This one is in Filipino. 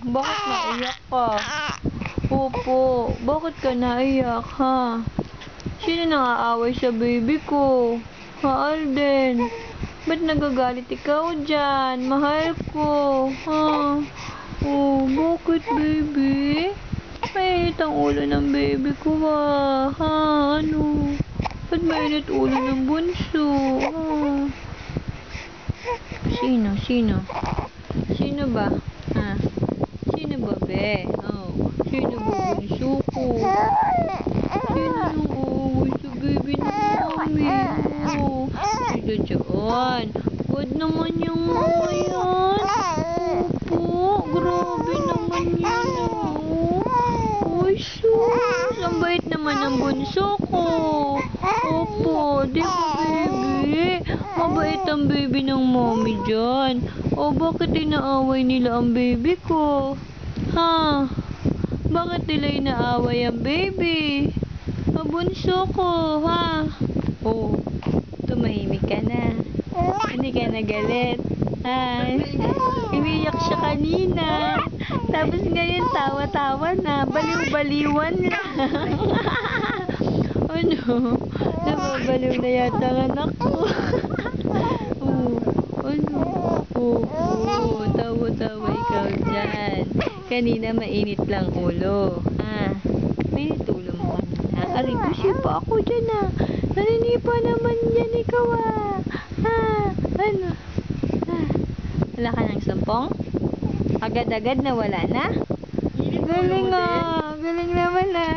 Bakit naiyak ka? Opo, bakit ka naiyak, ha? Sino nang-aaway sa baby ko? Ha, Alden? Ba't nagagalit ikaw dyan? Mahal ko, ha? Oh, bakit, baby? Mainit ang ulo ng baby ko, ha? Ano? Ba't mainit ulo ng bunso? Ha? Sino? Sino ba? Ha? Sino ba, be? Oh, sino ba bunso ko? Sino nang aaway sa baby ng mami? Oh, sino dyan? Huwag naman yung mga yan. Opo, grabe naman yan, oh. Uy, sus, ang bait naman ng bunso ko. Opo, di ba, baby? Mabait ang baby ng mommy dyan. O, bakit inaaway nila ang baby ko? Ha? Bakit nila inaaway ang baby? Bunso ko, ha? Oh, tumahimik ka na. Hindi ka nagalit. Ha? Umiyak siya kanina. Tapos ngayon, tawa-tawa na. Baliw-baliwan lang. Ano? Nababaliw na yata ang anak ko. Ano? Tawa-tawa ikaw dyan. Kanina mainit lang ulo. Ha? Mainit ulo mo kanina. Aray, busy pa ako dyan, ha? Naninipa naman yan ikaw, ha? Ha? Ano? Ha? Wala ka ng sampong? Agad-agad na wala na? Galing, ha? Galing naman, ha?